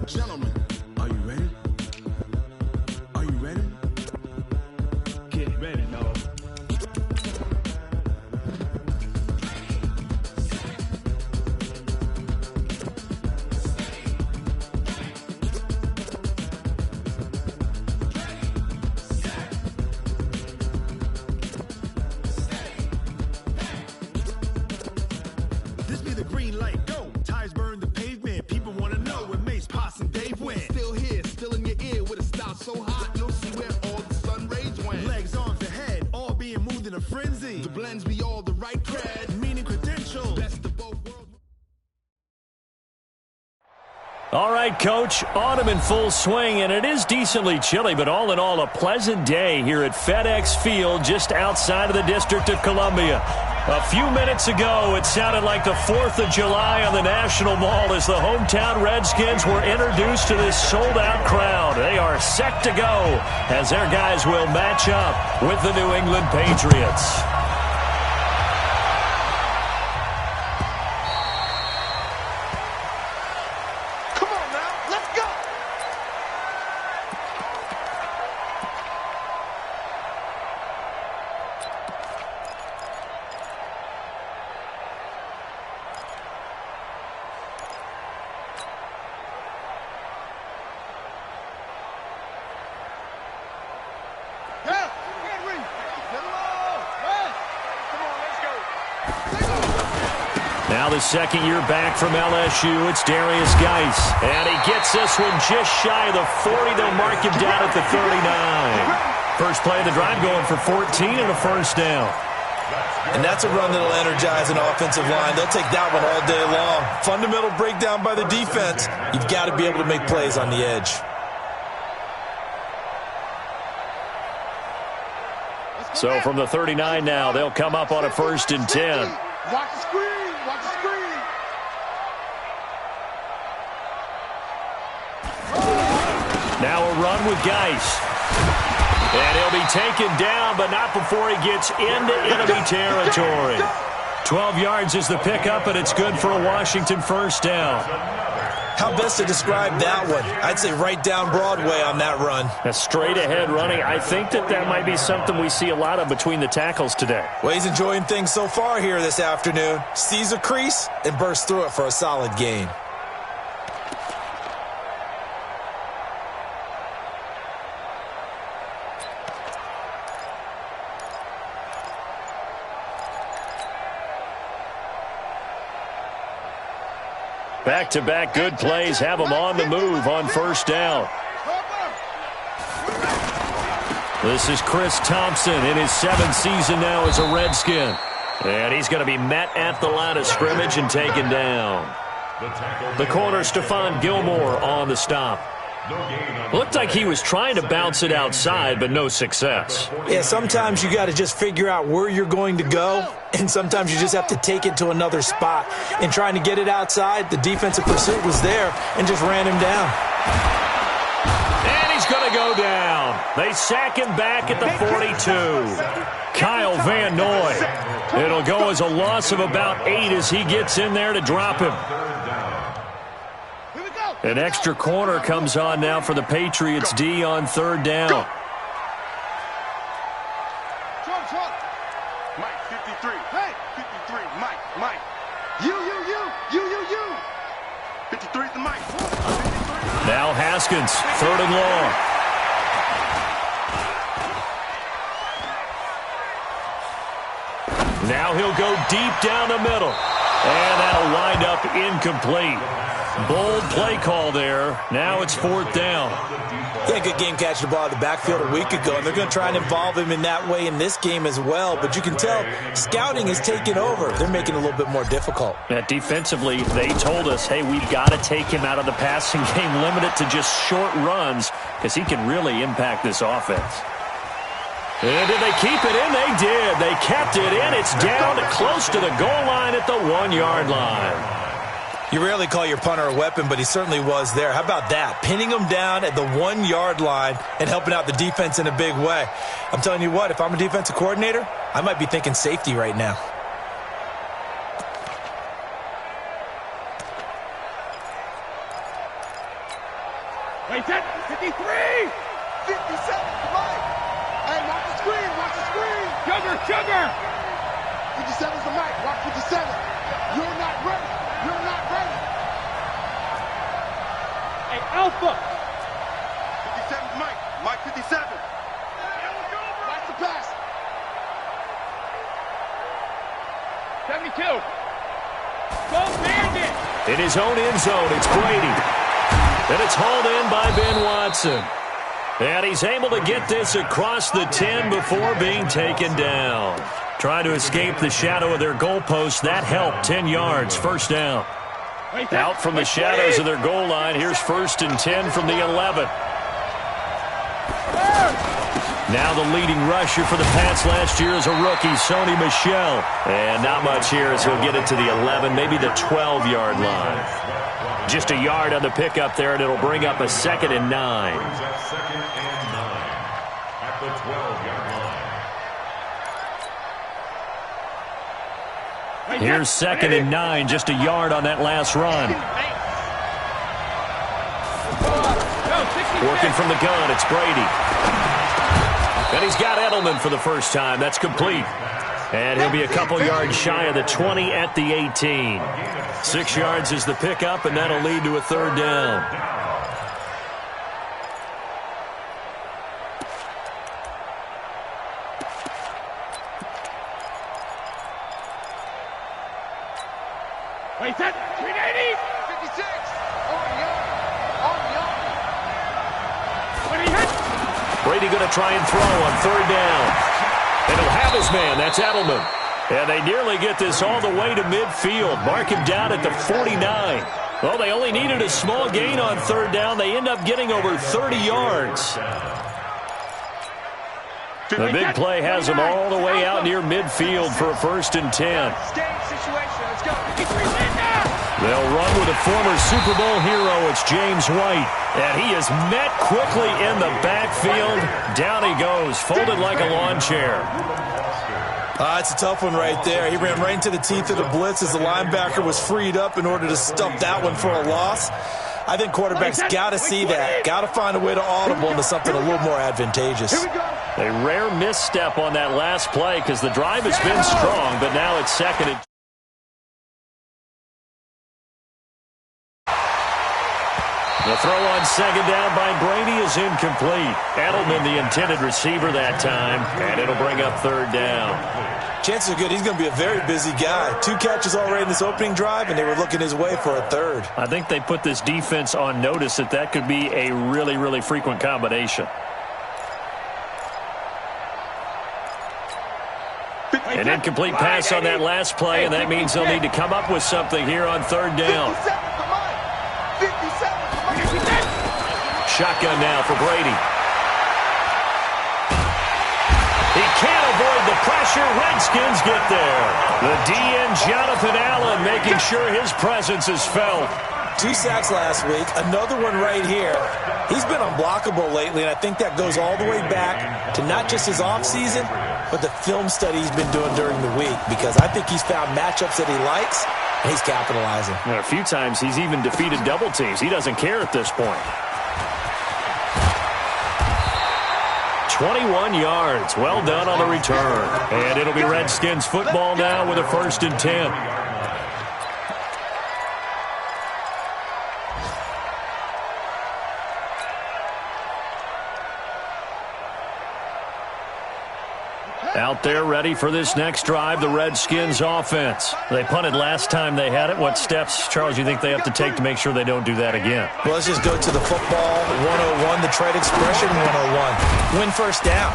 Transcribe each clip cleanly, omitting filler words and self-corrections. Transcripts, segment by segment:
Gentlemen, are you ready? Are you ready? Get ready, dog. This be the green light, go. Tires burn the pavement. People wanna know when Mace, Pops, and Dave went. Still here, still in your ear with a style so hot, you'll see where all the sun rays went. Legs, arms, ahead, all being moved in a frenzy. The blends be all the right cred, meaning credentials. Best of both worlds. All right, Coach, autumn in full swing, and it is decently chilly, but all in all, a pleasant day here at FedEx Field just outside of the District of Columbia. A few minutes ago, it sounded like the 4th of July on the National Mall as the hometown Redskins were introduced to this sold-out crowd. They are set to go as their guys will match up with the New England Patriots. Now the second year back from LSU, it's Darius Geis. And he gets this one just shy of the 40. They'll mark him down at the 39. First play of the drive going for 14 and a first down. And that's a run that'll energize an offensive line. They'll take that one all day long. Fundamental breakdown by the defense. You've got to be able to make plays on the edge. So from the 39 now, they'll come up on a 1st and 10. Watch the screen. Watch the screen. Now a run with Geis. And he'll be taken down, but not before he gets into enemy territory. 12 yards is the pickup, and it's good for a Washington first down. How best to describe that one? I'd say right down Broadway on that run. A straight-ahead running. I think that might be something we see a lot of between the tackles today. Well, he's enjoying things so far here this afternoon. Sees a crease and bursts through it for a solid gain. Back-to-back good plays have them on the move on first down. This is Chris Thompson in his 7th season now as a Redskin. And he's going to be met at the line of scrimmage and taken down. The corner, Stephon Gilmore, on the stop. Looked like he was trying to bounce it outside, but no success. Yeah, sometimes you got to just figure out where you're going to go, and sometimes you just have to take it to another spot. And trying to get it outside, the defensive pursuit was there and just ran him down. And he's going to go down. They sack him back at the 42. Kyle Van Noy. It'll go as a loss of about 8 as he gets in there to drop him. An extra corner comes on now for the Patriots D on 3rd down. Mike, 53. Hey, 53. Mike. You. 53 is the Mike. 53. Now Haskins, 3rd and long. Now he'll go deep down the middle. And that'll wind up incomplete. Bold play call there. Now it's 4th down. Yeah, good game catching the ball in the backfield a week ago, and they're going to try and involve him in that way in this game as well. But you can tell scouting is taking over. They're making it a little bit more difficult. Defensively, they told us, hey, we've got to take him out of the passing game, limit it to just short runs, because he can really impact this offense. And did they keep it in? They did. They kept it in. It's down to close to the goal line at the 1-yard line. You rarely call your punter a weapon, but he certainly was there. How about that? Pinning him down at the 1-yard line and helping out the defense in a big way. I'm telling you what, if I'm a defensive coordinator, I might be thinking safety right now. Wait, 53! 57 to Mike. Hey, watch the screen, watch the screen. Sugar! 57's the Mike, watch 57. You're not ready. You're not ready. Hey, Alpha! 57's Mike. Mike 57. Watch the pass. 72. Go Bandit! In his own end zone, it's Brady. And it's hauled in by Ben Watson. And he's able to get this across the 10 before being taken down. Trying to escape the shadow of their goalpost. That helped. 10 yards, first down. Out from the shadows of their goal line. Here's 1st and 10 from the 11. Now the leading rusher for the Pats last year is a rookie, Sony Michel. And not much here as he'll get it to the 11, maybe the 12-yard line. Just a yard on the pickup there, and it'll bring up a 2nd and 9. Second and 9 at the 12-yard line. Here's 2nd and 9, just a yard on that last run. Working from the gun, it's Brady. And he's got Edelman for the first time. That's complete. And he'll be a couple yards shy of the 20 at the 18. 6 yards is the pickup, and that'll lead to a 3rd down. Wait, 380! 56. On the yard. On the yard. When he hit! Brady going to try and throw on 3rd down. And he'll have his man. That's Edelman. And they nearly get this all the way to midfield. Mark him down at the 49. Well, they only needed a small gain on 3rd down. They end up getting over 30 yards. The big play has them all the way out near midfield for a 1st and 10. Situation. Let's go. They'll run with a former Super Bowl hero. It's James White. And he is met quickly in the backfield. Down he goes, folded like a lawn chair. It's a tough one right there. He ran right into the teeth of the blitz as the linebacker was freed up in order to stuff that one for a loss. I think quarterbacks got to see that. Got to find a way to audible into something a little more advantageous. A rare misstep on that last play because the drive has been strong, but now it's 2nd and 10. The throw on 2nd down by Brady is incomplete. Edelman, the intended receiver that time, and it'll bring up 3rd down. Chances are good he's going to be a very busy guy. 2 catches already in this opening drive, and they were looking his way for a 3rd. I think they put this defense on notice that could be a really, really frequent combination. An incomplete pass on that last play, and that means they'll need to come up with something here on 3rd down. 57. Shotgun now for Brady. He can't avoid the pressure. Redskins get there. The DN, Jonathan Allen, making sure his presence is felt. 2 sacks last week, another one right here. He's been unblockable lately, and I think that goes all the way back to not just his offseason, but the film study he's been doing during the week, because I think he's found matchups that he likes, and he's capitalizing. And a few times he's even defeated double teams. He doesn't care at this point. 21 yards. Well done on the return. And it'll be Redskins football now with a 1st and 10. Out there ready for this next drive, the Redskins offense. They punted last time they had it. What steps, Charles, you think they have to take to make sure they don't do that again? Well, let's just go to the football 101, the trade expression 101. Win 1st down.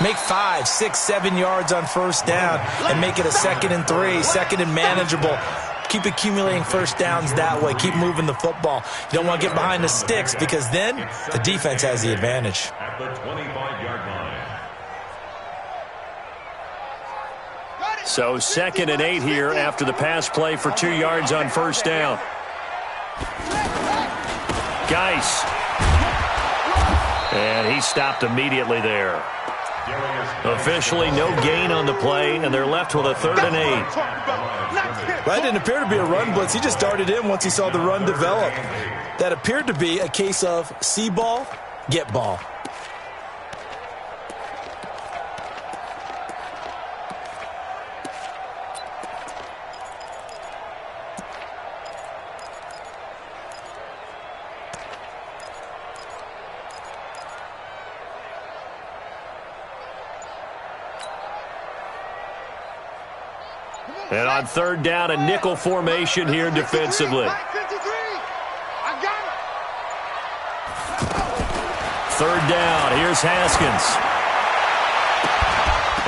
Make 5, 6, 7 yards on 1st down and make it a 2nd and 3, 2nd and manageable. Keep accumulating 1st downs that way. Keep moving the football. You don't want to get behind the sticks because then the defense has the advantage. At the 25-yard line. So 2nd and 8 here after the pass play for 2 yards on 1st down. Geis. And he stopped immediately there. Officially no gain on the play, and they're left with a 3rd and 8. That didn't appear to be a run blitz. He just darted in once he saw the run develop. That appeared to be a case of see ball, get ball. And on 3rd down, a nickel formation here defensively. 3rd down, here's Haskins.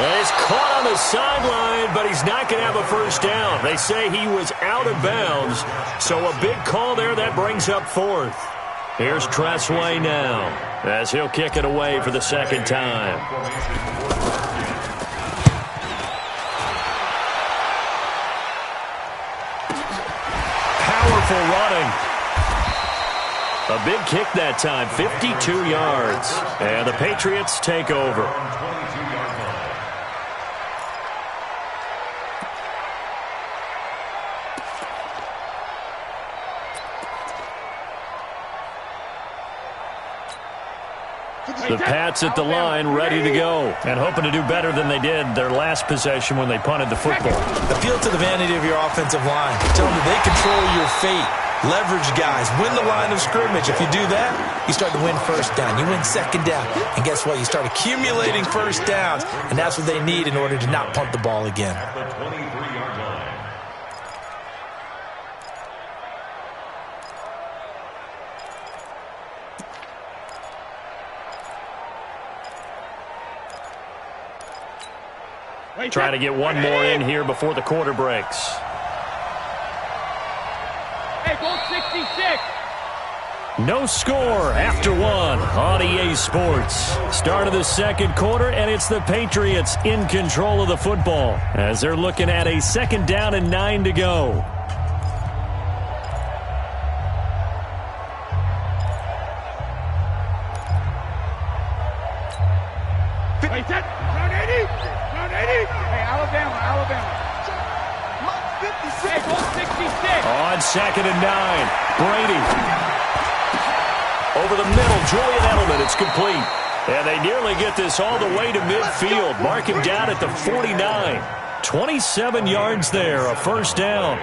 And he's caught on the sideline, but he's not going to have a 1st down. They say he was out of bounds, so a big call there that brings up 4th. Here's Tressway now, as he'll kick it away for the 2nd time. Running. A big kick that time, 52 yards. And the Patriots take over. The Pats at the line, ready to go, and hoping to do better than they did their last possession when they punted the football. Appeal to the vanity of your offensive line. Tell them that they control your fate. Leverage guys. Win the line of scrimmage. If you do that, you start to win 1st down. You win 2nd down. And guess what? You start accumulating 1st downs, and that's what they need in order to not punt the ball again. At the 23-yard line. Trying to get one more in here before the quarter breaks. Hey, goal 66. No score after 1 on EA Sports. Start of the 2nd quarter, and it's the Patriots in control of the football as they're looking at a 2nd down and 9 to go. Wait, that. Round 80. Round 80. Hey, Alabama. Hey, goal 66. On 2nd and 9, Brady. Over the middle, Julian Edelman, it's complete. And they nearly get this all the way to midfield. Mark him down at the 49. 27 yards there, a 1st down.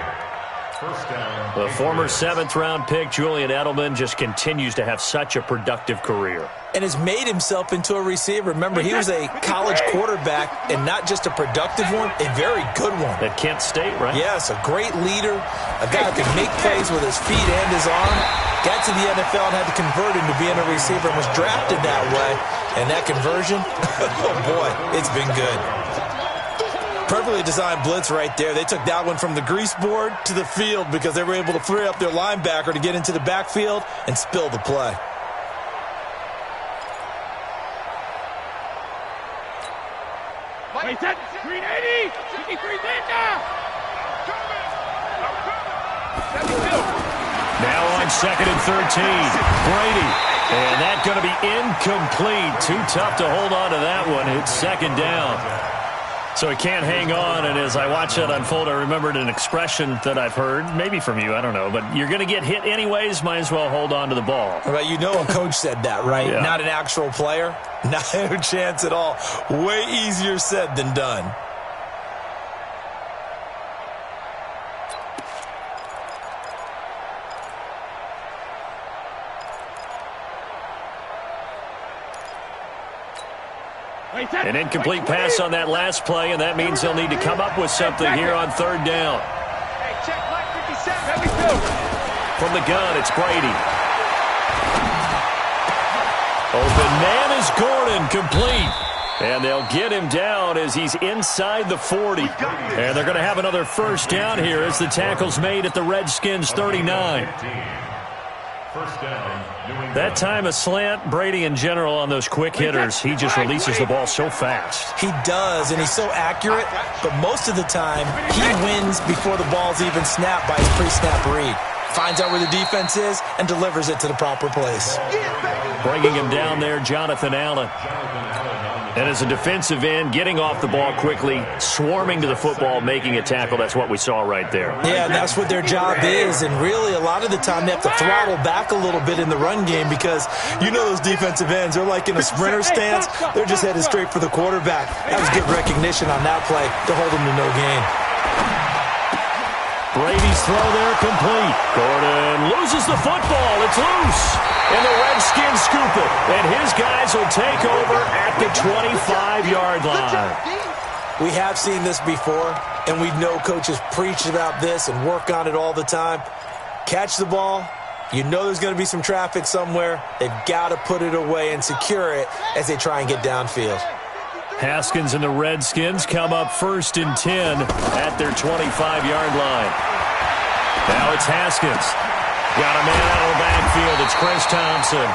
The former 7th-round pick, Julian Edelman, just continues to have such a productive career. And has made himself into a receiver. Remember, he was a college quarterback, and not just a productive one, a very good one. At Kent State, right? Yes, a great leader, a guy who can make plays with his feet and his arm. Got to the NFL and had to convert into being a receiver and was drafted that way. And that conversion, oh boy, it's been good. Perfectly designed blitz right there. They took that one from the grease board to the field because they were able to free up their linebacker to get into the backfield and spill the play. Wait, that. 380. 53 in now. Now on 2nd and 13, Brady. And that's going to be incomplete. Too tough to hold on to that one. It's 2nd down. So he can't hang on, and as I watch that unfold, I remembered an expression that I've heard, maybe from you, I don't know, but you're going to get hit anyways, might as well hold on to the ball. Right, you know a coach said that, right? Yeah. Not an actual player. No chance at all. Way easier said than done. An incomplete pass on that last play, and that means they'll need to come up with something here on 3rd down. From the gun, it's Brady. Open man is Gordon, complete. And they'll get him down as he's inside the 40. And they're going to have another 1st down here as the tackle's made at the Redskins' 39. That time a slant, Brady in general on those quick hitters, he just releases the ball so fast. He does, and he's so accurate, but most of the time he wins before the ball's even snapped by his pre-snap read. Finds out where the defense is and delivers it to the proper place. Bringing him down there, Jonathan Allen. And as a defensive end, getting off the ball quickly, swarming to the football, making a tackle, that's what we saw right there. Yeah, and that's what their job is. And really, a lot of the time, they have to throttle back a little bit in the run game because you know those defensive ends, they're like in a sprinter stance. They're just headed straight for the quarterback. That was good recognition on that play to hold them to no gain. Brady's throw there complete. Gordon loses the football. It's loose. And the Redskins scoop it. And his guys will take over at the 25-yard line. We have seen this before, and we know coaches preach about this and work on it all the time. Catch the ball. You know there's going to be some traffic somewhere. They've got to put it away and secure it as they try and get downfield. Haskins and the Redskins come up 1st and 10 at their 25-yard line. Now it's Haskins. Got a man out of the backfield. It's Chris Thompson.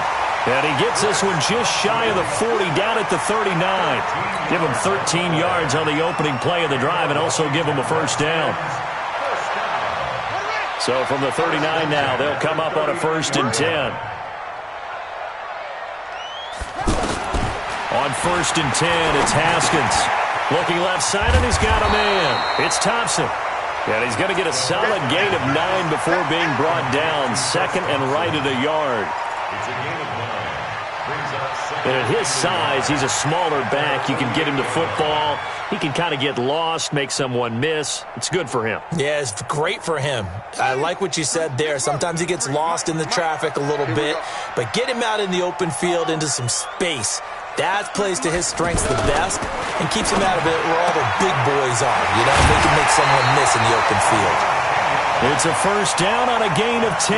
And he gets this one just shy of the 40, down at the 39. Give him 13 yards on the opening play of the drive and also give him a first down. So from the 39 now, they'll come up on a 1st and 10. On 1st and 10, it's Haskins. Looking left side, and he's got a man. It's Thompson. And he's going to get a solid gain of 9 before being brought down. 2nd and right at a yard. It's a gain of 9. And at his size, he's a smaller back. You can get him to football. He can kind of get lost, make someone miss. It's good for him. Yeah, it's great for him. I like what you said there. Sometimes he gets lost in the traffic a little bit. But get him out in the open field into some space. That plays to his strengths the best and keeps him out of it where all the big boys are. You know, they can make someone miss in the open field. It's a first down on a gain of 10.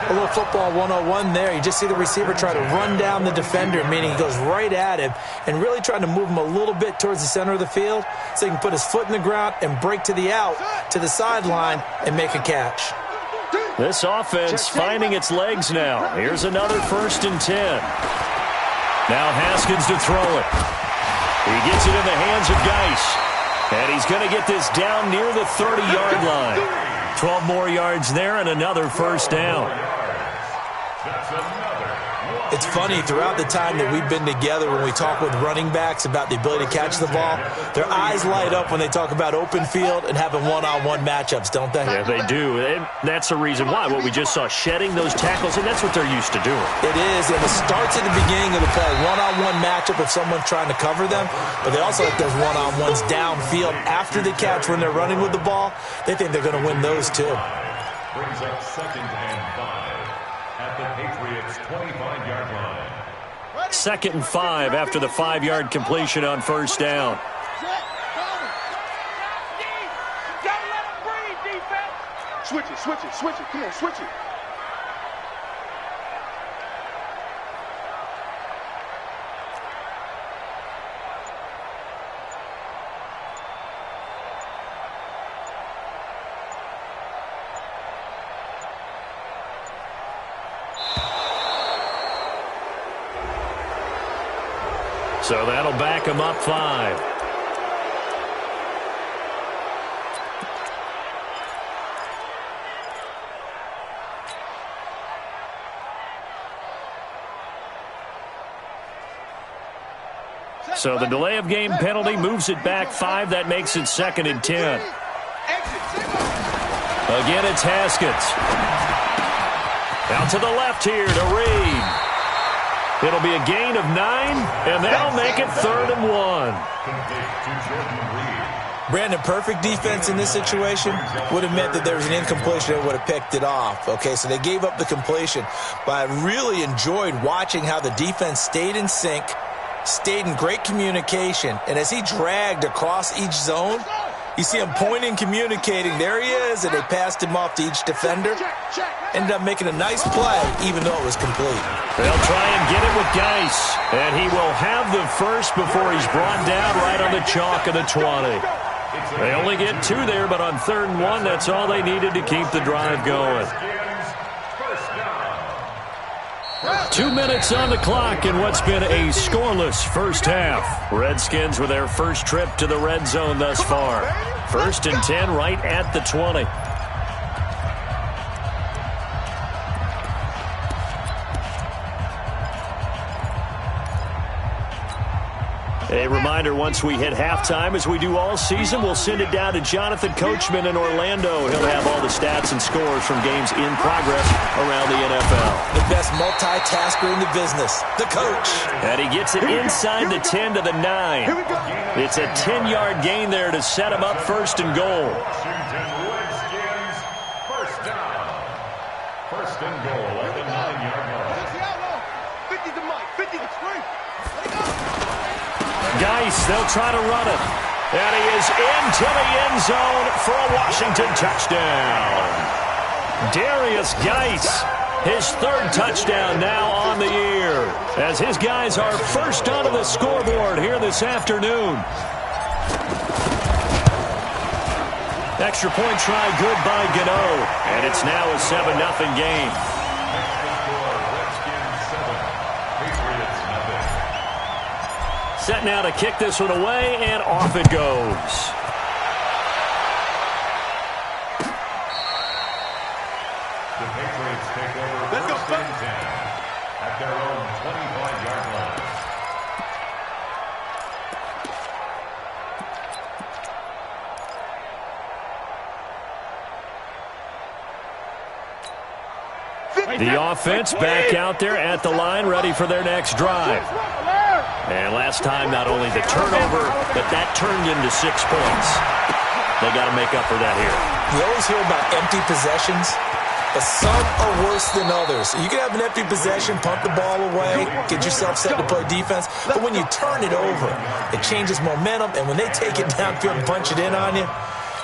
A little football 101 there. You just see the receiver try to run down the defender, meaning he goes right at him and really trying to move him a little bit towards the center of the field so he can put his foot in the ground and break to the out, to the sideline, and make a catch. This offense finding its legs now. Here's another 1st and 10. Now Haskins to throw it. He gets it in the hands of Geis. And he's going to get this down near the 30-yard line. 12 more yards there and another first down. It's funny, throughout the time that we've been together, when we talk with running backs about the ability to catch the ball, their eyes light up when they talk about open field and having one-on-one matchups, don't they? Yeah, they do. And that's the reason why. What we just saw, shedding those tackles, and that's what they're used to doing. It is, and it starts at the beginning of the play. One-on-one matchup if someone's trying to cover them, but they also like those one-on-ones downfield after the catch when they're running with the ball. They think they're going to win those, too. Brings up 2nd and 5 at the Patriots' 25-yard line. 2nd and 5 after the 5-yard completion on first down. Switch it, switch it, switch it. Come on, switch it. So that'll back him up 5. So the delay of game penalty moves it back 5. That makes it 2nd and 10. Again, it's Haskins. Out to the left here to Reed. It'll be a gain of 9, and that'll make it 3rd and 1. Brandon, perfect defense in this situation would have meant that there was an incompletion that would have picked it off. Okay, so they gave up the completion. But I really enjoyed watching how the defense stayed in sync, stayed in great communication, and as he dragged across each zone, you see him pointing, communicating. There he is, and they passed him off to each defender. Ended up making a nice play, even though it was complete. They'll try and get it with Geis, and he will have the first before he's brought down right on the chalk of the 20. They only get 2 there, but on 3rd and 1, that's all they needed to keep the drive going. 2 minutes on the clock in what's been a scoreless first half. Redskins with their first trip to the red zone thus far. 1st and 10 right at the 20. A reminder, once we hit halftime, as we do all season, we'll send it down to Jonathan Coachman in Orlando. He'll have all the stats and scores from games in progress around the NFL. The best multitasker in the business, the coach. And he gets it inside the 10 to the 9. It's a 10-yard gain there to set him up first and goal. First down. First and goal at the 9-yard line. 50 to Mike, 50 to Spring. Geis, they'll try to run it. And he is into the end zone for a Washington touchdown. Darius Geis, his third touchdown now on the year, as his guys are first onto the scoreboard here this afternoon. Extra point try good by Gano, and it's now a 7-0 game. Set now to kick this one away, and off it goes. The Patriots take over first and 10 at their own 25-yard line. The offense back out there at the line, ready for their next drive. And last time, not only the turnover, but that turned into 6 points. They got to make up for that here. You always hear about empty possessions, but some are worse than others. You can have an empty possession, punt the ball away, get yourself set to play defense, but when you turn it over, it changes momentum, and when they take it downfield and punch it in on you,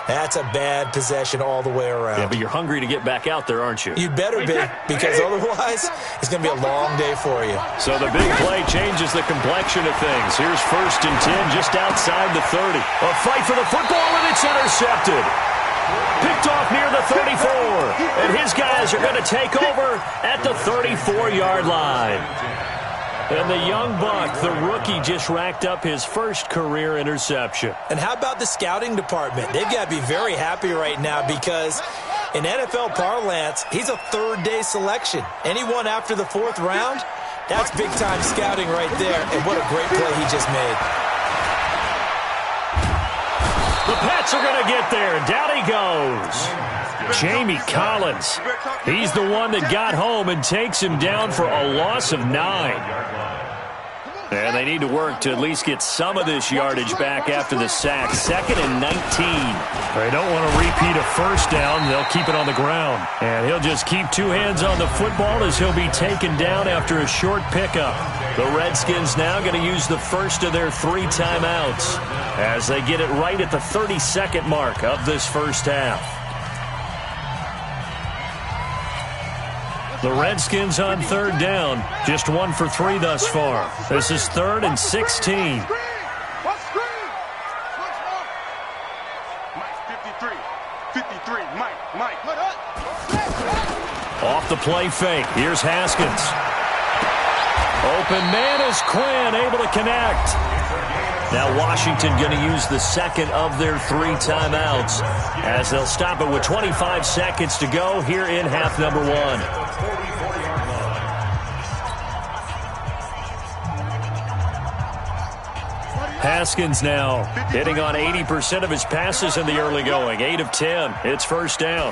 that's a bad possession all the way around. Yeah, but you're hungry to get back out there, aren't you? You better be, because otherwise it's going to be a long day for you. So the big play changes the complexion of things. Here's first and 10 just outside the 30. A fight for the football, and it's intercepted. Picked off near the 34. And his guys are going to take over at the 34-yard line. And the young buck, the rookie, just racked up his first career interception. And how about the scouting department? They've got to be very happy right now because in NFL parlance, he's a third-day selection. Anyone after the 4th round, that's big-time scouting right there. And what a great play he just made. The Pats are going to get there. Down he goes. Jamie Collins. He's the one that got home and takes him down for a loss of 9. And they need to work to at least get some of this yardage back after the sack. 2nd and 19. They don't want to repeat a first down. They'll keep it on the ground. And he'll just keep 2 hands on the football as he'll be taken down after a short pickup. The Redskins now going to use the first of their 3 timeouts as they get it right at the 32nd mark of this first half. The Redskins on 3rd down, just 1 for 3 thus far. This is 3rd and 16. Mike, 53, Mike. Off the play fake. Here's Haskins. Open man is Quinn, able to connect. Now Washington going to use the second of their 3 timeouts as they'll stop it with 25 seconds to go here in half number 1. Haskins now hitting on 80% of his passes in the early going. 8 of 10. It's first down.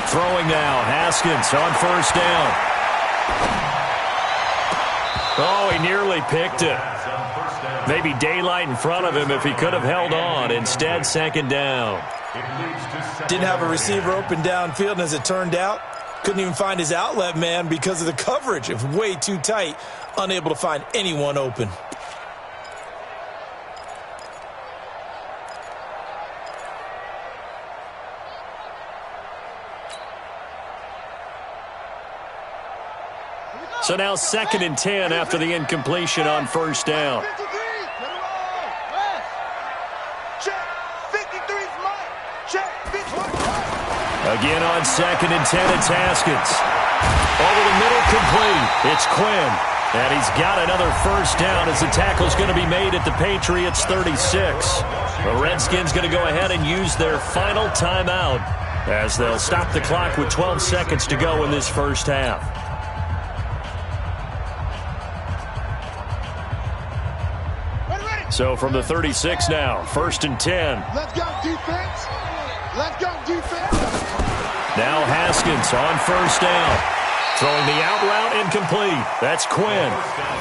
Throwing now. Haskins on first down. Oh, he nearly picked it. Maybe daylight in front of him if he could have held on. Instead, 2nd down. Didn't have a receiver open downfield, and as it turned out, couldn't even find his outlet man because of the coverage. It was way too tight. Unable to find anyone open. So now 2nd and 10 after the incompletion on first down. Again on 2nd and 10, it's Haskins. Over the middle, complete. It's Quinn. And he's got another first down as the tackle's going to be made at the Patriots' 36. The Redskins going to go ahead and use their final timeout as they'll stop the clock with 12 seconds to go in this first half. So from the 36 now, 1st and 10. Let's go, defense. Let's go, defense. Now Haskins on 1st down. Throwing the out route incomplete. That's Quinn.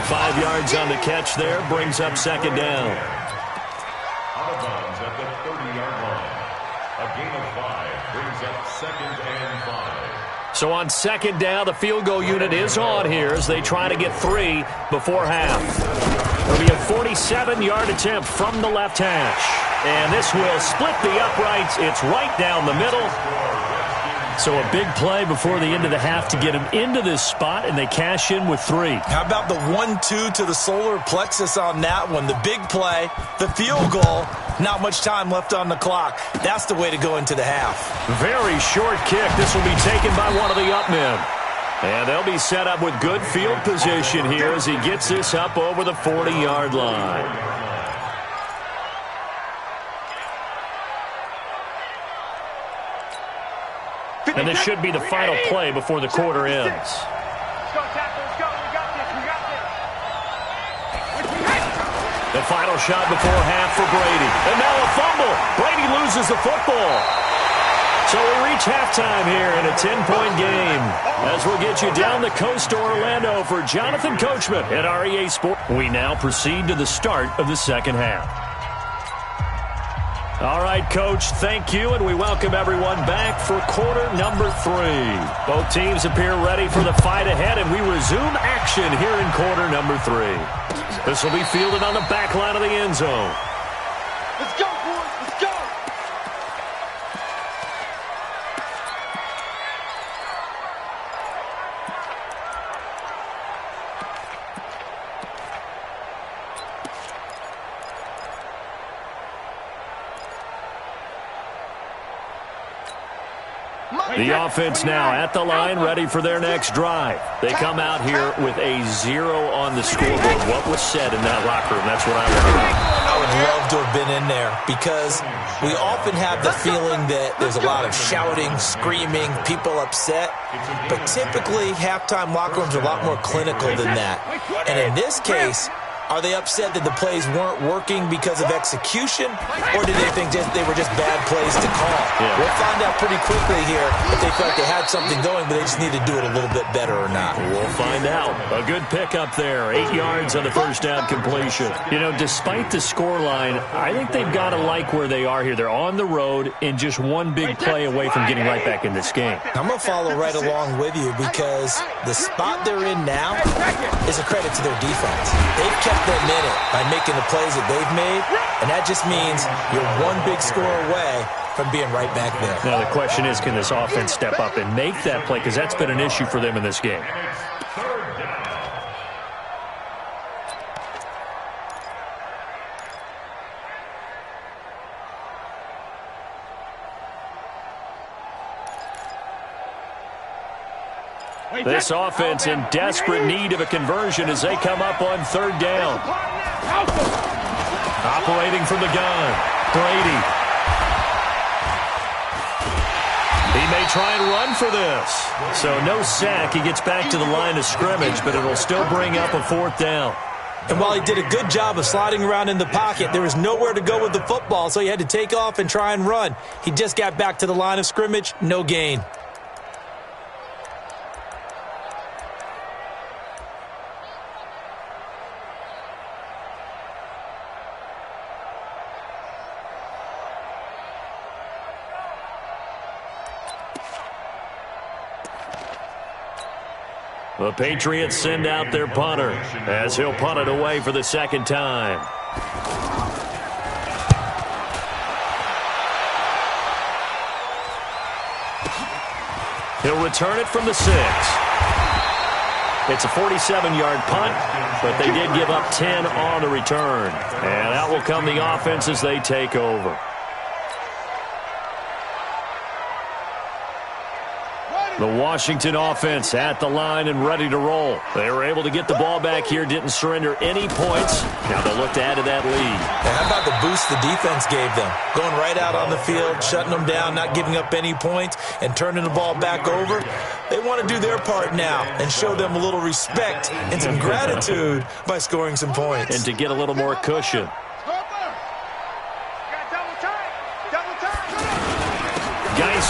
5 yards on the catch there. Brings up 2nd down. Out of bounds at the 30-yard line. A gain of 5 brings up 2nd and 5. So on 2nd down, the field goal unit is on here as they try to get 3 before half. It'll be a 47-yard attempt from the left hash. And this will split the uprights. It's right down the middle. So a big play before the end of the half to get them into this spot, and they cash in with 3. How about the 1-2 to the solar plexus on that one? The big play, the field goal, not much time left on the clock. That's the way to go into the half. Very short kick. This will be taken by one of the up men. And they'll be set up with good field position here as he gets this up over the 40-yard line. And this should be the final play before the quarter ends. Let's go, tackle. Let's go. We got this. We got this. The final shot before half for Brady. And now a fumble. Brady loses the football. So we reach halftime here in a 10-point game. As we'll get you down the coast to Orlando for Jonathan Coachman at REA Sport. We now proceed to the start of the second half. All right, Coach, thank you, and we welcome everyone back for quarter number 3. Both teams appear ready for the fight ahead, and we resume action here in quarter number 3. This will be fielded on the back line of the end zone. Let's go, boys. Let's go. The offense now at the line, ready for their next drive. They come out here with a 0 on the scoreboard. What was said in that locker room? That's what I want to know. I would love to have been in there because we often have the feeling that there's a lot of shouting, screaming, people upset. But typically, halftime locker rooms are a lot more clinical than that. And in this case, are they upset that the plays weren't working because of execution, or did they think they were just bad plays to call? Yeah. We'll find out pretty quickly here if they felt they had something going, but they just need to do it a little bit better or not. We'll find out. A good pickup there. 8 yards on the first down completion. You know, despite the scoreline, I think they've got to like where they are here. They're on the road and just one big play away from getting right back in this game. I'm going to follow right along with you because the spot they're in now is a credit to their defense. They've kept them in it by making the plays that they've made, and that just means you're one big score away from being right back there. Now the question is, can this offense step up and make that play? Because that's been an issue for them in this game. This offense in desperate need of a conversion as they come up on 3rd down. Operating from the gun, Brady. He may try and run for this. So no sack. He gets back to the line of scrimmage, but it'll still bring up a 4th down. And while he did a good job of sliding around in the pocket, there was nowhere to go with the football, so he had to take off and try and run. He just got back to the line of scrimmage, no gain. The Patriots send out their punter as he'll punt it away for the 2nd time. He'll return it from the 6. It's a 47-yard punt, but they did give up 10 on the return. And out will come the offense as they take over. The Washington offense at the line and ready to roll. They were able to get the ball back here, didn't surrender any points. Now they'll look to add to that lead. And how about the boost the defense gave them? Going right out on the field, shutting them down, not giving up any points, and turning the ball back over. They want to do their part now and show them a little respect and some gratitude by scoring some points. And to get a little more cushion.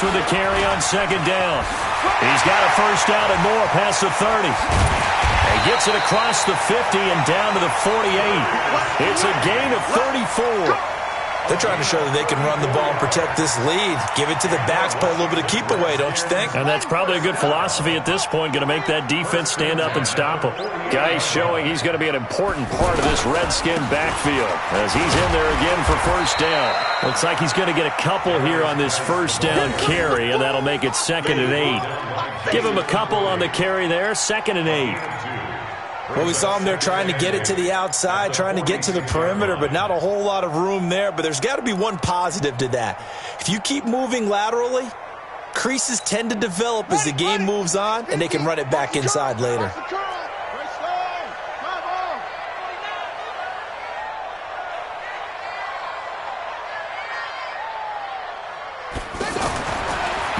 Gates with the carry on second down. He's got a first down and more past the 30. He gets it across the 50 and down to the 48. It's a gain of 34. They're trying to show that they can run the ball and protect this lead. Give it to the backs, play a little bit of keep away, don't you think? And that's probably a good philosophy at this point, going to make that defense stand up and stop him. Guy's showing he's going to be an important part of this Redskin backfield as he's in there again for first down. Looks like he's going to get a couple here on this first down carry, and that'll make it 2nd and 8. Give him a couple on the carry there, 2nd and 8. Well, we saw him there trying to get it to the outside, trying to get to the perimeter, but not a whole lot of room there. But there's got to be one positive to that. If you keep moving laterally, creases tend to develop as the game moves on, and they can run it back inside later.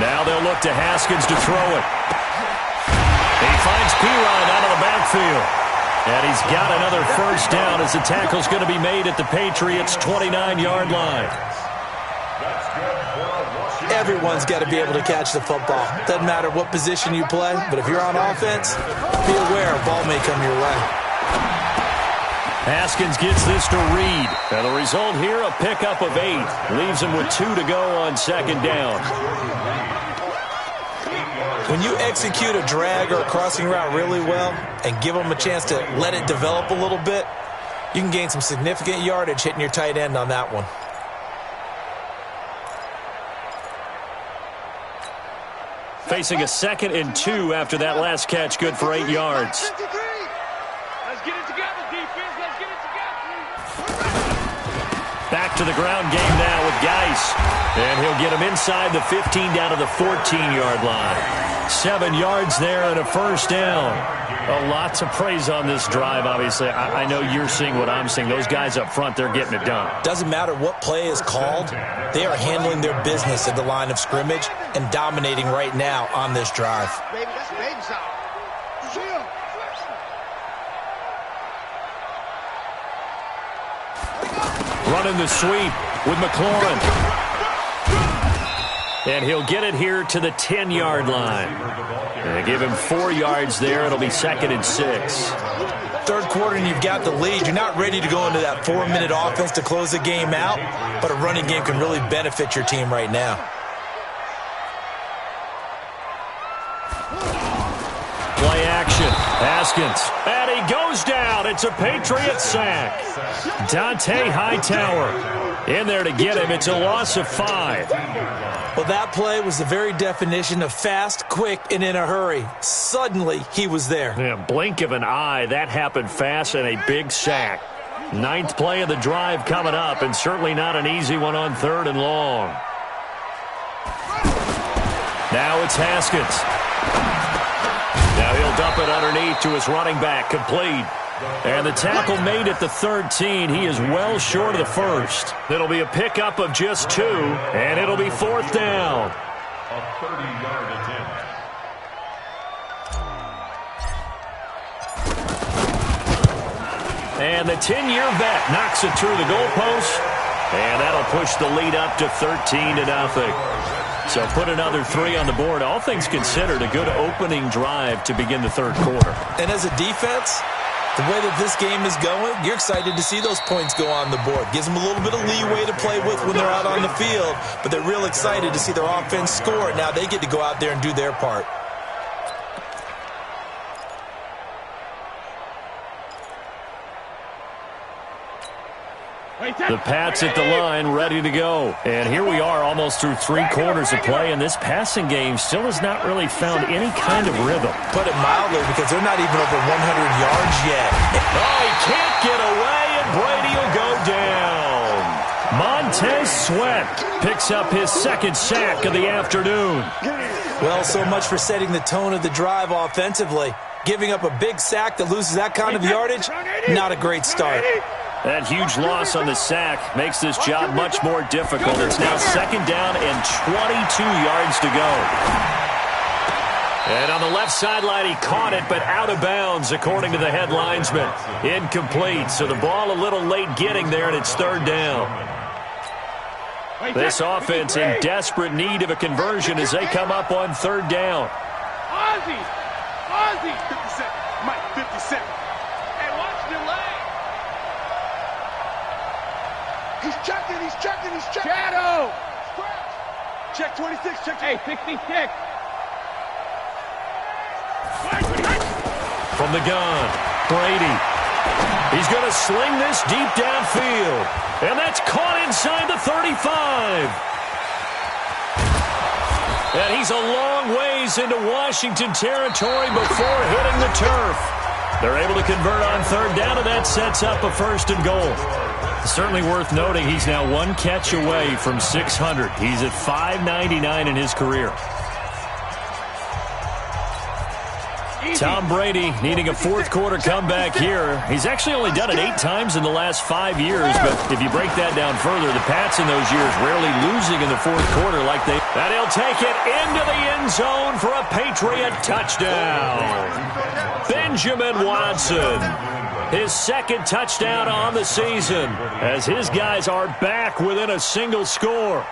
Now they'll look to Haskins to throw it. He finds Pirine out of the backfield. And he's got another first down as the tackle's going to be made at the Patriots' 29-yard line. Everyone's got to be able to catch the football. Doesn't matter what position you play, but if you're on offense, be aware a ball may come your way. Haskins gets this to Reed. And the result here, a pickup of 8. Leaves him with 2 to go on second down. When you execute a drag or a crossing route really well and give them a chance to let it develop a little bit, you can gain some significant yardage hitting your tight end on that one. Facing a 2nd and 2 after that last catch, good for 8 yards. Let's get it together, defense. Let's get it together. Back to the ground game now with Geis. And he'll get him inside the 15 down to the 14-yard line. 7 yards there and a first down. Lots of praise on this drive, obviously. I know you're seeing what I'm seeing. Those guys up front, they're getting it done. Doesn't matter what play is called. They are handling their business at the line of scrimmage and dominating right now on this drive. Baby, that's baby sound. Running the sweep with McLaurin. And he'll get it here to the 10-yard line. And give him 4 yards there. It'll be 2nd and 6. Third quarter and you've got the lead. You're not ready to go into that 4-minute offense to close the game out, but a running game can really benefit your team right now. Play action. Haskins. And he goes down. It's a Patriot sack. Dante Hightower in there to get him. It's a loss of 5. Well, that play was the very definition of fast, quick, and in a hurry. Suddenly, he was there. Yeah, blink of an eye. That happened fast and a big sack. 9th play of the drive coming up, and certainly not an easy one on 3rd and long. Now it's Haskins. Now he'll dump it underneath to his running back, complete. And the tackle made at the 13. He is well short of the first. It'll be a pickup of just 2, and it'll be 4th down. A 30-yard attempt. And the 10-year vet knocks it through the goalpost, and that'll push the lead up to 13-0. So put another 3 on the board. All things considered, a good opening drive to begin the 3rd quarter. And as a defense, the way that this game is going, you're excited to see those points go on the board. Gives them a little bit of leeway to play with when they're out on the field, but they're real excited to see their offense score. Now they get to go out there and do their part. The Pats at the line, ready to go. And here we are almost through 3 quarters of play, and this passing game still has not really found any kind of rhythm. Put it mildly, because they're not even over 100 yards yet. Oh, he can't get away, and Brady will go down. Montez Sweat picks up his 2nd sack of the afternoon. Well, so much for setting the tone of the drive offensively. Giving up a big sack that loses that kind of yardage, not a great start. That huge loss on the sack makes this job much more difficult. It's now 2nd down and 22 yards to go. And on the left sideline, he caught it, but out of bounds, according to the head linesman. Incomplete, so the ball a little late getting there, and it's 3rd down. This offense in desperate need of a conversion as they come up on third down. Ozzy! 57. Mike, 57. Hey, watch the leg! He's checking. Shadow! Check 26, check. Hey, 66. From the gun, Brady. He's going to sling this deep downfield. And that's caught inside the 35. And he's a long ways into Washington territory before hitting the turf. They're able to convert on third down, and that sets up a first and goal. Certainly worth noting he's now one catch away from 600. He's at 599 in his career. Tom Brady needing a fourth quarter comeback here. He's actually only done it 8 times in the last 5 years, but if you break that down further, the Pats in those years rarely losing in the fourth quarter like they... And he'll take it into the end zone for a Patriot touchdown. Benjamin Watson, his second touchdown on the season, as his guys are back within a single score.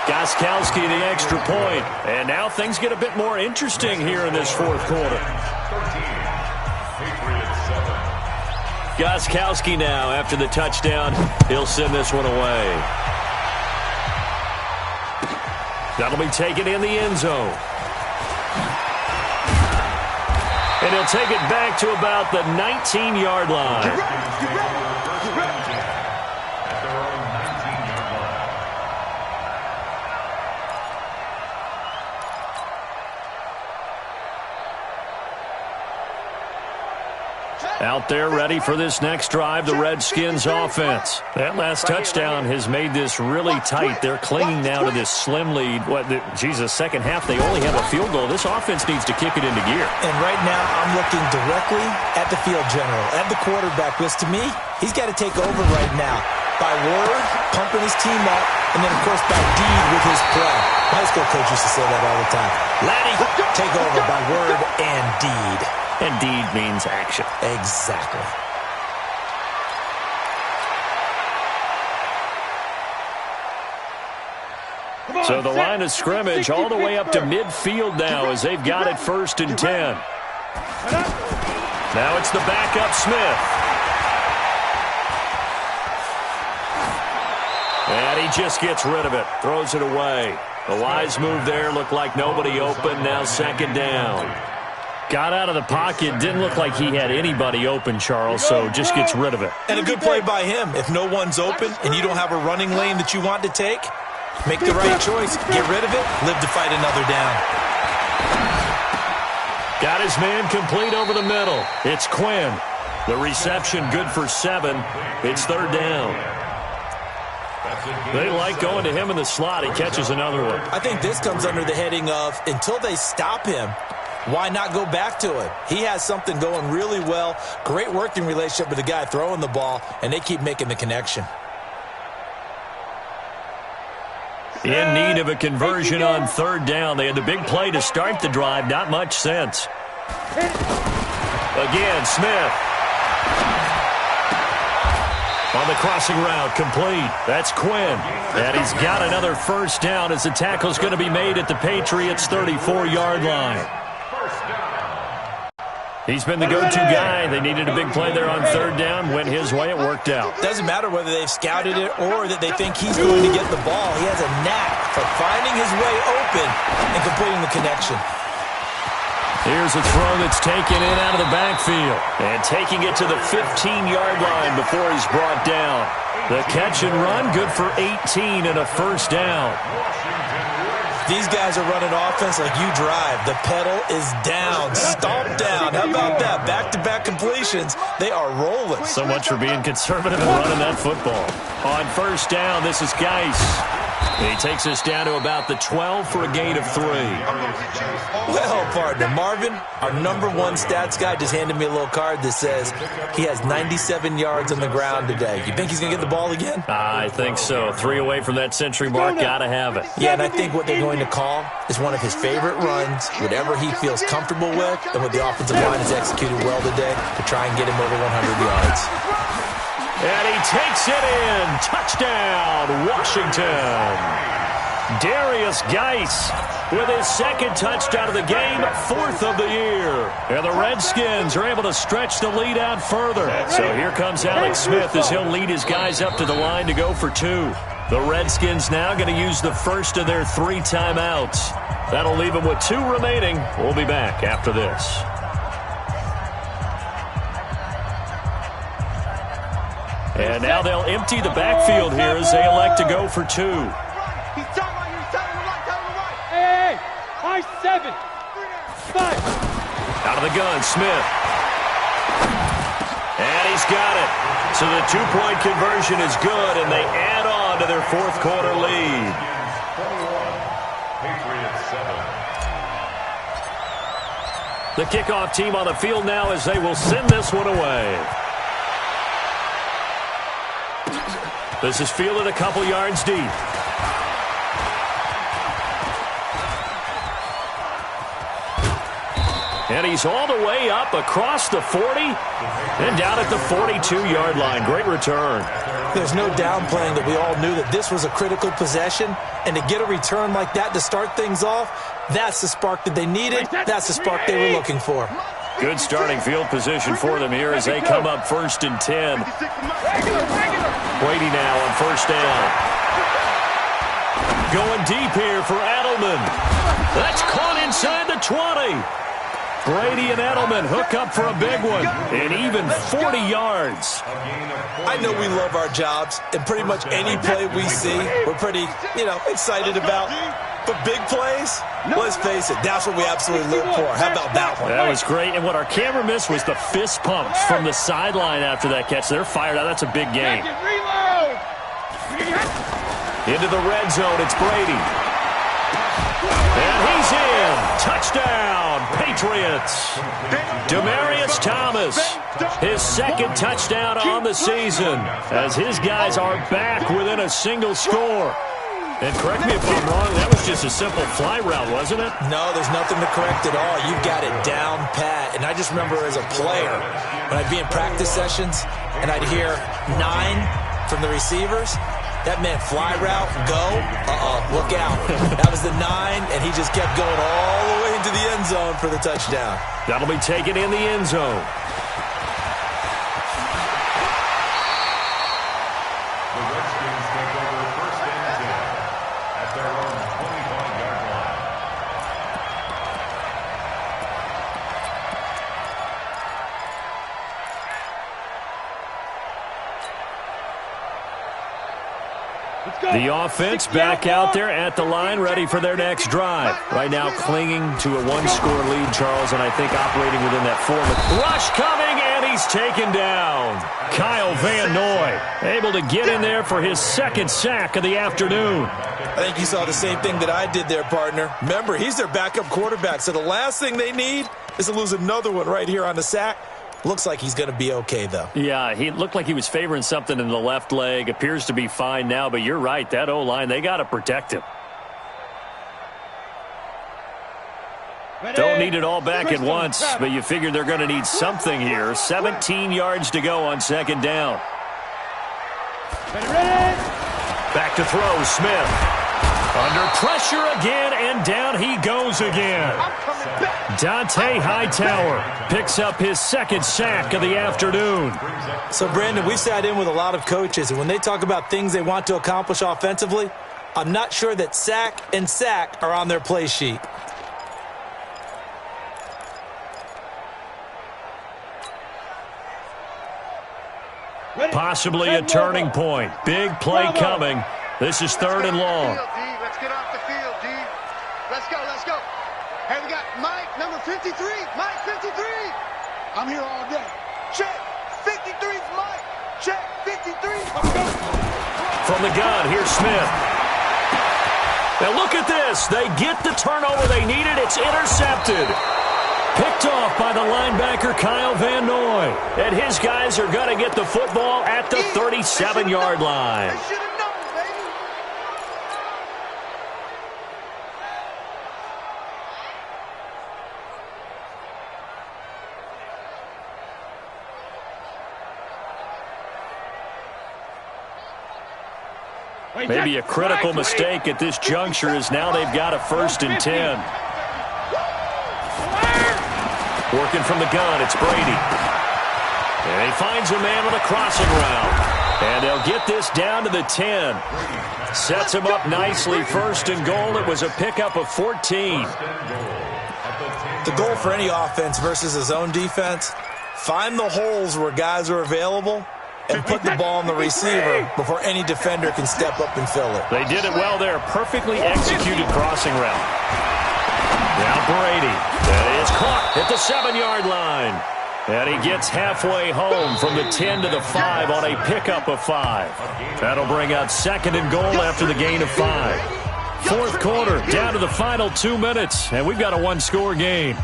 Gostkowski the extra point. And now things get a bit more interesting here in this fourth quarter. Gostkowski now, after the touchdown, he'll send this one away. That'll be taken in the end zone. And he'll take it back to about the 19-yard line. Out there ready for this next drive, the Redskins offense. That last touchdown has made this really tight. They're clinging now to this slim lead. Second half, they only have a field goal. This offense needs to kick it into gear. And right now, I'm looking directly at the field general, at the quarterback, because to me, he's got to take over right now. By word, pumping his team up, and then, of course, by deed with his play. My high school coach used to say that all the time. Laddie, take over by word and deed. And deed means action. Exactly. So the line of scrimmage all the way up to midfield now as they've got it 1st and 10. Now it's the backup Smith. And he just gets rid of it. Throws it away. A wise move there. Looked like nobody open. Now 2nd down. Got out of the pocket. Didn't look like he had anybody open, Charles, so just gets rid of it. And a good play by him. If no one's open and you don't have a running lane that you want to take, make the right choice. Get rid of it. Live to fight another down. Got his man complete over the middle. It's Quinn. The reception good for 7. It's 3rd down. They like going to him in the slot. He catches another one. I think this comes under the heading of until they stop him, why not go back to it? He has something going really well. Great working relationship with the guy throwing the ball, and they keep making the connection. In need of a conversion on 3rd down. They had the big play to start the drive. Not much sense. Again, Smith. On the crossing route, complete. That's Quinn. And he's got another 1st down as the tackle's going to be made at the Patriots' 34-yard line. He's been the go-to guy. They needed a big play there on 3rd down. Went his way. It worked out. Doesn't matter whether they've scouted it or that they think he's going to get the ball. He has a knack for finding his way open and completing the connection. Here's a throw that's taken in out of the backfield. And taking it to the 15-yard line before he's brought down. The catch and run, good for 18 and a 1st down. These guys are running offense like you drive. The pedal is down, stomped down. How about that? Back-to-back completions. They are rolling. So much for being conservative and running that football. On 1st down, this is Geis. He takes us down to about the 12 for a gain of 3. Well, partner, Marvin, our #1 stats guy, just handed me a little card that says he has 97 yards on the ground today. You think he's going to get the ball again? I think so. 3 away from that century mark. Got to have it. Yeah, and I think what they're going to call is one of his favorite runs, whatever he feels comfortable with, and what the offensive line has executed well today to try and get him over 100 yards. And he takes it in. Touchdown, Washington. Darius Geis with his second touchdown of the game, 4th of the year. And the Redskins are able to stretch the lead out further. So here comes Alex Smith as he'll lead his guys up to the line to go for 2. The Redskins now going to use the first of their 3 timeouts. That'll leave them with 2 remaining. We'll be back after this. And now they'll empty the backfield here as they elect to go for 2. Hey, high 7. 5. Out of the gun, Smith. And he's got it. So the 2-point conversion is good, and they add on to their 4th quarter lead. The kickoff team on the field now as they will send this one away. This is fielded a couple yards deep. And he's all the way up across the 40 and down at the 42-yard line. Great return. There's no downplaying that we all knew that this was a critical possession, and to get a return like that to start things off, that's the spark that they needed. That's the spark they were looking for. Good starting field position for them here as they come up 1st and 10. Brady now on 1st down. Going deep here for Edelman. That's caught inside the 20. Brady and Edelman hook up for a big one, and even 40 yards. I know we love our jobs, and pretty much any play we see, we're pretty, excited about. But big plays, let's face it, that's what we absolutely live for. How about that one? That was great, and what our camera missed was the fist pumps from the sideline after that catch. They're fired out. That's a big game. Into the red zone, it's Brady. And he's in. Touchdown, Patriots. Demaryius Thomas, his 2nd touchdown on the season as his guys are back within a single score. And correct me if I'm wrong, that was just a simple fly route, wasn't it? No, there's nothing to correct at all. You've got it down pat. And I just remember as a player, when I'd be in practice sessions and I'd hear 9 from the receivers, that meant fly route, go, look out. That was the 9, and he just kept going all the way into the end zone for the touchdown. That'll be taken in the end zone. The Redskins take over 1st and 10 at their own 25-yard line. The offense back out there at the line, ready for their next drive. Right now clinging to a 1-score lead, Charles, and I think operating within that 4. Rush coming, and he's taken down. Kyle Van Noy able to get in there for his 2nd sack of the afternoon. I think you saw the same thing that I did there, partner. Remember, he's their backup quarterback, so the last thing they need is to lose another one right here on the sack. Looks like he's going to be okay, though. Yeah, he looked like he was favoring something in the left leg. Appears to be fine now, but you're right. That O-line, they got to protect him. Don't need it all back at once, but you figure they're going to need something here. 17 yards to go on 2nd down. Back to throw, Smith. Under pressure again, and down he goes again. Dante Hightower picks up his 2nd sack of the afternoon. So, Brandon, we sat in with a lot of coaches, and when they talk about things they want to accomplish offensively, I'm not sure that sack and sack are on their play sheet. Possibly a turning point. Big play coming. This is 3rd and long. Let's get off the field, D. Let's go, let's go. Hey, we got Mike, number 53. Mike, 53. I'm here all day. Check. 53's Mike. Check. 53. Let's go. From the gun, here's Smith. Now look at this. They get the turnover they needed. It's intercepted. Picked off by the linebacker, Kyle Van Noy. And his guys are going to get the football at the 37-yard line. Maybe a critical mistake at this juncture as now they've got a 1st and 10. Working from the gun, it's Brady. And he finds a man with a crossing route. And they'll get this down to the 10. Sets him up nicely. 1st and goal. It was a pickup of 14. The goal for any offense versus his own defense, find the holes where guys are available and put the ball on the receiver before any defender can step up and fill it. They did it well there. Perfectly executed crossing route. Now Brady. That is caught at the 7-yard line. And he gets halfway home from the 10 to the 5 on a pickup of 5. That'll bring up 2nd and goal after the gain of 5. 4th quarter, down to the final 2 minutes, and we've got a 1-score game.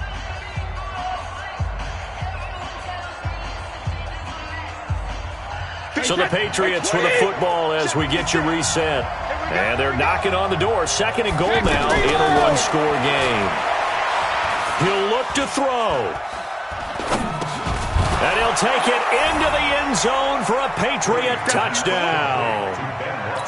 So the Patriots with the football as we get you reset. And they're knocking on the door. 2nd and goal now in a 1-score game. He'll look to throw. And he'll take it into the end zone for a Patriot touchdown.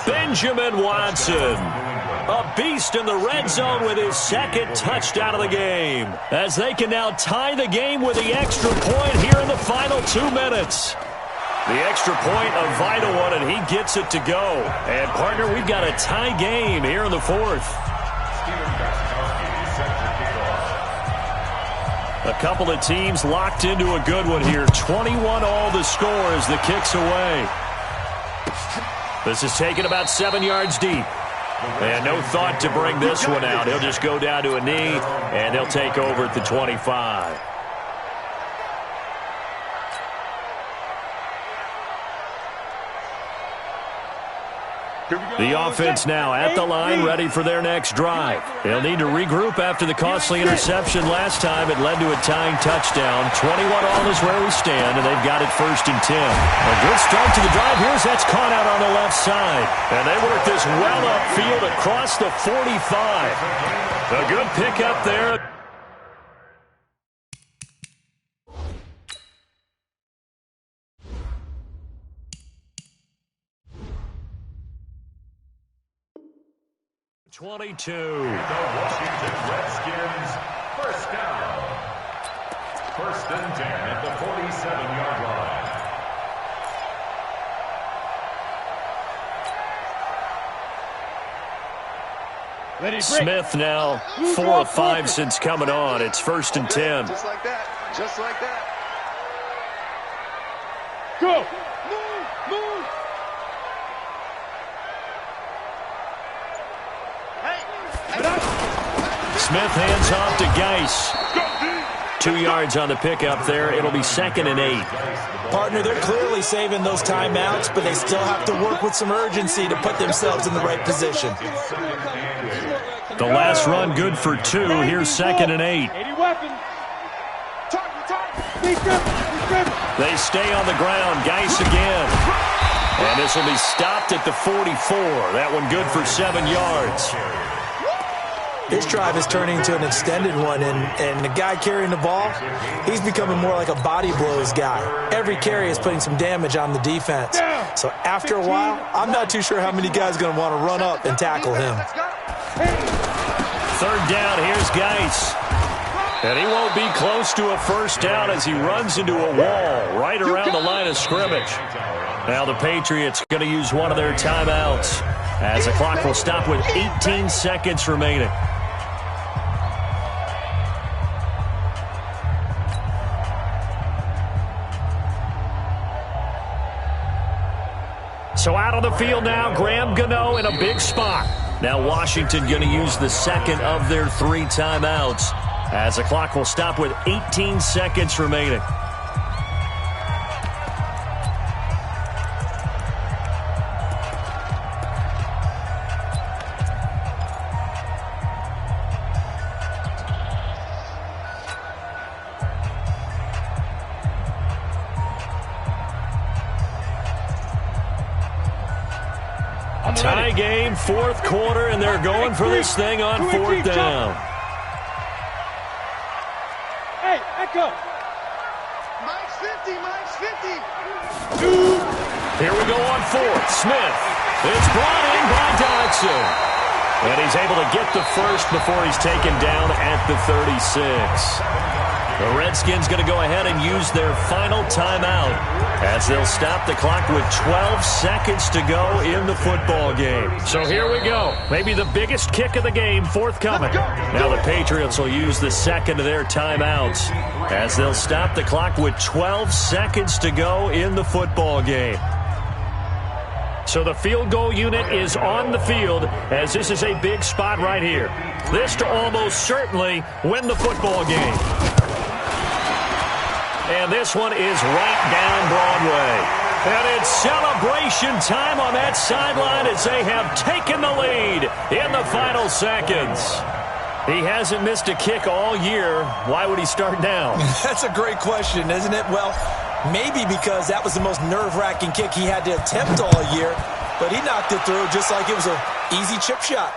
Benjamin Watson, a beast in the red zone with his 2nd touchdown of the game. As they can now tie the game with the extra point here in the final 2 minutes. The extra point, a vital one, and he gets it to go. And, partner, we've got a tie game here in the 4th. A couple of teams locked into a good one here. 21 all the score as the kick's away. This is taken about 7 yards deep. And no thought to bring this one out. He'll just go down to a knee, and they'll take over at the 25. The offense now at the line, ready for their next drive. They'll need to regroup after the costly interception last time. It led to a tying touchdown. 21 all is where we stand, and they've got it 1st and 10. A good start to the drive. Here's that's caught out on the left side. And they work this well upfield across the 45. A good pickup there. The Washington Redskins, 1st down. 1st and 10 at the 47-yard line. Smith now 4 of 5 since coming on. It's 1st and 10. Just like that. Just like that. Go. Move. Smith hands off to Geis. 2 yards on the pickup there. It'll be 2nd and 8. Partner, they're clearly saving those timeouts, but they still have to work with some urgency to put themselves in the right position. The last run good for 2. Here's 2nd and 8. They stay on the ground. Geis again. And this will be stopped at the 44. That one good for 7 yards. This drive is turning into an extended one, and the guy carrying the ball, he's becoming more like a body blows guy. Every carry is putting some damage on the defense. So after a while, I'm not too sure how many guys are going to want to run up and tackle him. 3rd down, here's Geis. And he won't be close to a 1st down as he runs into a wall right around the line of scrimmage. Now the Patriots going to use one of their timeouts as the clock will stop with 18 seconds remaining. So out on the field now, Graham Gano in a big spot. Now Washington going to use the 2nd of their 3 timeouts as the clock will stop with 18 seconds remaining. Tie game, 4th quarter, and they're going for this thing on 4th down. Hey, Echo. Mike's 50, Mike's 50. Here we go on 4th. Smith It's brought in by Dodson. And he's able to get the first before he's taken down at the 36. The Redskins going to go ahead and use their final timeout as they'll stop the clock with 12 seconds to go in the football game. So here we go. Maybe the biggest kick of the game forthcoming. Now the Patriots will use the second of their timeouts as they'll stop the clock with 12 seconds to go in the football game. So the field goal unit is on the field as this is a big spot right here. This to almost certainly win the football game. And this one is right down Broadway. And it's celebration time on that sideline as they have taken the lead in the final seconds. He hasn't missed a kick all year. Why would he start now? That's a great question, isn't it? Well, maybe because that was the most nerve-wracking kick he had to attempt all year, but he knocked it through just like it was an easy chip shot.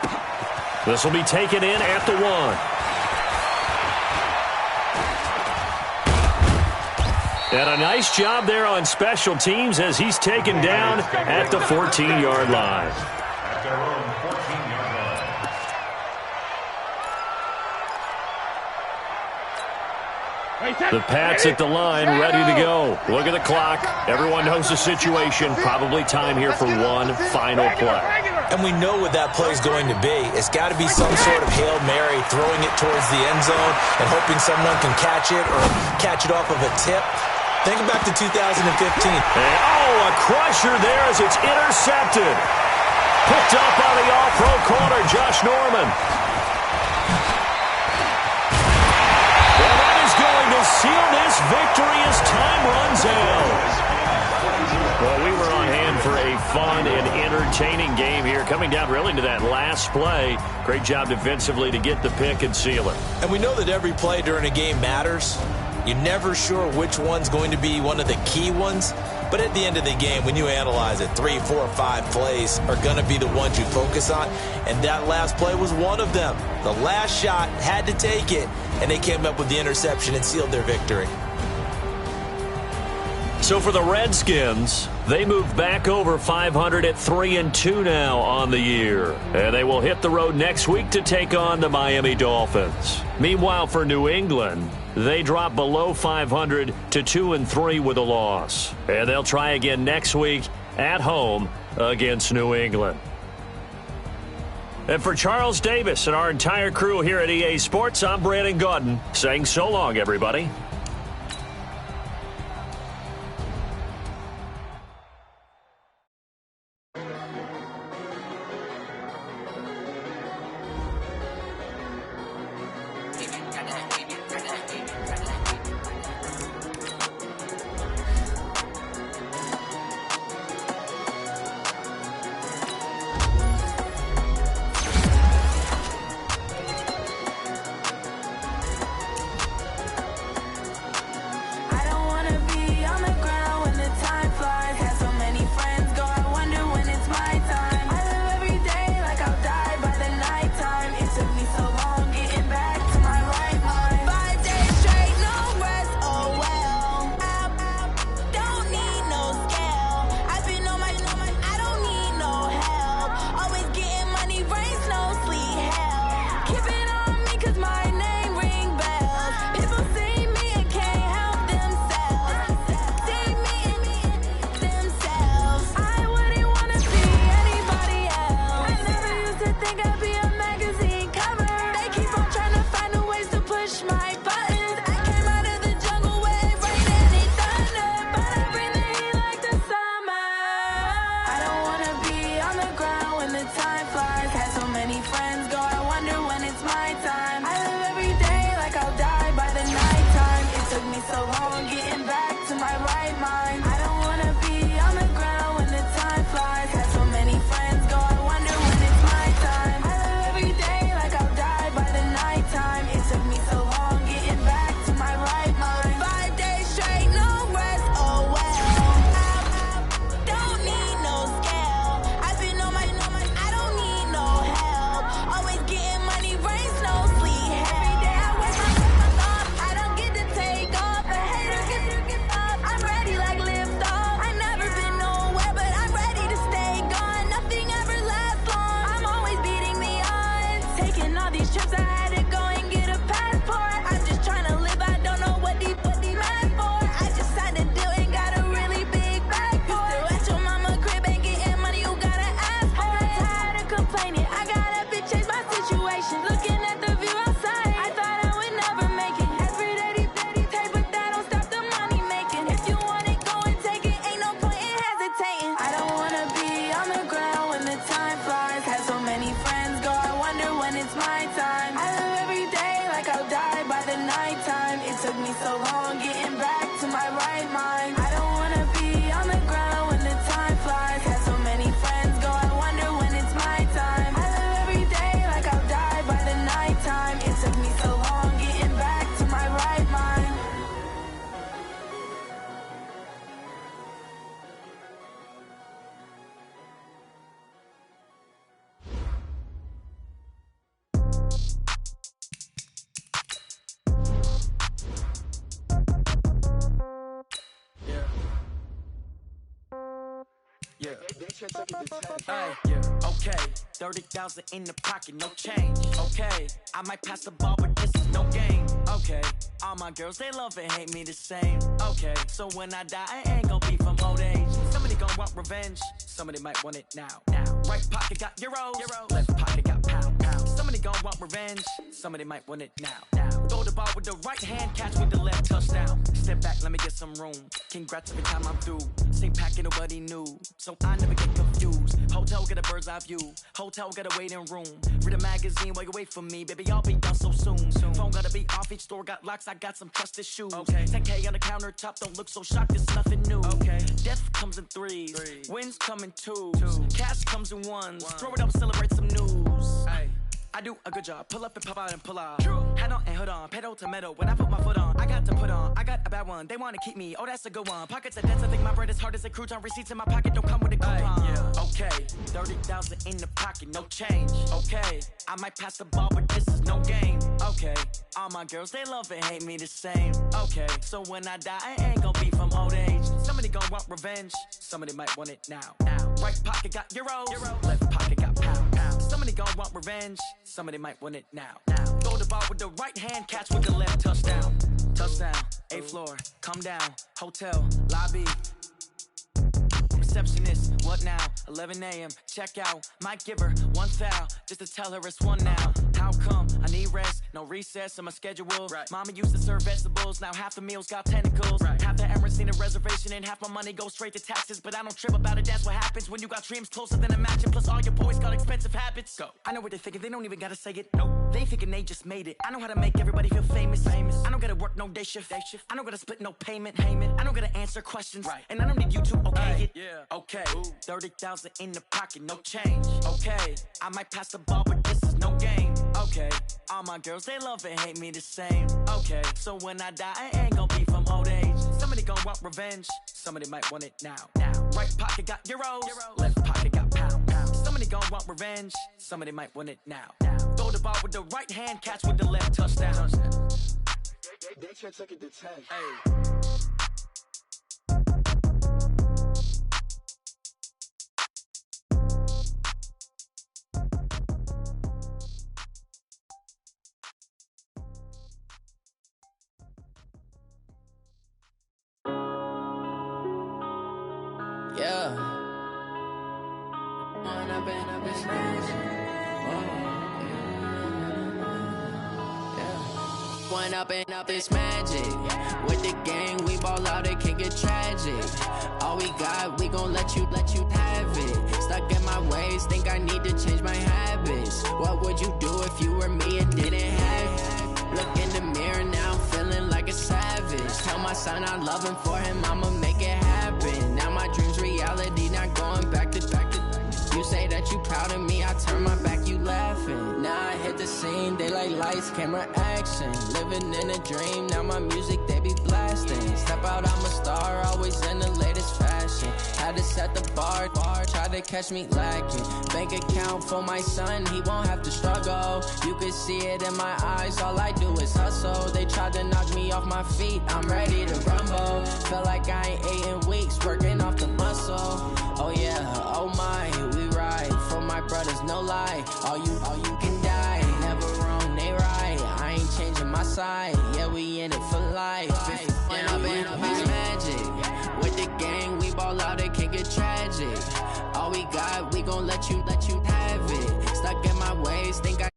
This will be taken in at the 1. And a nice job there on special teams as he's taken down at the 14-yard line. At their own 14-yard line. The Pats at the line, ready to go. Look at the clock. Everyone knows the situation. Probably time here for one final play. And we know what that play is going to be. It's got to be some sort of Hail Mary, throwing it towards the end zone and hoping someone can catch it or catch it off of a tip. Think back to 2015. And, a crusher there as it's intercepted. Picked up by the all-pro corner, Josh Norman. And that is going to seal this victory as time runs out. Well, we were on hand for a fun and entertaining game here, coming down really to that last play. Great job defensively to get the pick and seal it. And we know that every play during a game matters. You're never sure which one's going to be one of the key ones. But at the end of the game, when you analyze it, 3, 4, 5 plays are going to be the ones you focus on. And that last play was one of them. The last shot had to take it, and they came up with the interception and sealed their victory. So for the Redskins, they move back over 500 at 3-2 now on the year. And they will hit the road next week to take on the Miami Dolphins. Meanwhile, for New England, they drop below 500 to 2-3 with a loss. And they'll try again next week at home against New England. And for Charles Davis and our entire crew here at EA Sports, I'm Brandon Gaudin saying so long, everybody. Looking at the view outside, I thought I would never make it. Every day they pay, but that don't stop the money making. If you want it, go and take it. Ain't no point in hesitating. I don't wanna be on the ground when the time flies. Had so many friends go, I wonder when it's my time. I live every day like I'll die by the nighttime. It took me so long getting back to my right mind. I don't wanna be on the ground when the time flies. Had so many friends go, I wonder when it's my time. I live every day like I'll die by the nighttime. It took me so long getting back to my right mind. Yeah. Okay, 30,000 in the pocket, no change. Okay, I might pass the ball, but this is no game. Okay, all my girls, they love and hate me the same. Okay, so when I die, I ain't gon' be from old age. Somebody gon' want revenge, somebody might want it now. Right pocket got euros, left pocket got pound. Somebody gon' want revenge, somebody might want it now. Throw the ball with the right hand, catch with the left, touchdown. Step back, let me get some room. Congrats every time I'm through. Same packet, nobody knew, so I never get confused. Hotel get a bird's eye view, hotel got a waiting room. Read a magazine while you wait for me, baby, I'll be done so soon. Phone gotta be off, each store got locks, I got some trusted shoes. 10K on the countertop, don't look so shocked, it's nothing new. Death comes in threes, wins come in twos, cash comes in ones. Throw it up, celebrate some news. I do a good job, pull up and pop out and pull out. Head on and hood on, pedal to metal. When I put my foot on, I got to put on. I got a bad one, they wanna keep me, oh that's a good one. Pockets are dense, I think my bread is hard as a crouton. Receipts in my pocket don't come with a coupon. Okay, 30,000 in the pocket, no change. Okay, I might pass the ball, but this is no game. Okay, all my girls, they love and hate me the same. Okay, so when I die, I ain't gon' be from old age. Somebody gon' want revenge, somebody might want it now. Right pocket got euros, left pocket got pound. Somebody gon' want revenge, somebody might want it now. Throw the ball with the right hand, catch with the left, touchdown. Touchdown, 8th floor, come down, hotel, lobby. Receptionist, what now? 11 a.m., check out. Might give her one foul, just to tell her it's one now. How come? I need rest, no recess in my schedule. Mama used to serve vegetables, now half the meals got tentacles. Half the errands need a reservation and half my money goes straight to taxes. But I don't trip about it, that's what happens when you got dreams closer than a match. And plus all your boys got expensive habits. Go. I know what they're thinking, they don't even gotta say it. Nope. They thinking they just made it. I know how to make everybody feel famous. I don't gotta work no day shift. I don't gotta split no payment. I don't gotta answer questions. And I don't need you to okay it. Okay, 30,000 in the pocket, no change. Okay, I might pass the ball, but this is no game. Okay, all my girls, they love and hate me the same. Okay, so when I die, I ain't gon' be from old age. Somebody gon' want revenge, somebody might want it now. Right pocket got euros, left pocket got pound. Somebody gon' want revenge, somebody might want it now. Throw the ball with the right hand, catch with the left, touchdown. They should take it to 10. Yeah. One up and up, it's magic. With the gang, we ball out, it can get tragic. All we got, we gon' let you have it. Stuck in my ways, think I need to change my habits. What would you do if you were me and didn't have it? Look in the mirror now, I'm feeling like a savage. Tell my son I love him, for him I'ma make it happen. Now my dream's reality, not going back to. You say that you proud of me, I turn my back, you laughing. Now I hit the scene, they like lights, camera, action. Living in a dream, now my music, they be blasting. Step out, I'm a star, always in the latest fashion. Had to set the bar, try to catch me lacking. Bank account for my son, he won't have to struggle. You can see it in my eyes, all I do is hustle. They tried to knock me off my feet, I'm ready to rumble. Feel like I ain't ate in weeks, working off the muscle. Oh yeah, oh my, we ride for my brothers, no lie. All you can die, never wrong, they right. I ain't changing my side, yeah, we in it for life. When up and up, it's magic. With the gang, we ball out, it can get tragic. All we got, we gon' let you have it. Stuck in my ways, think I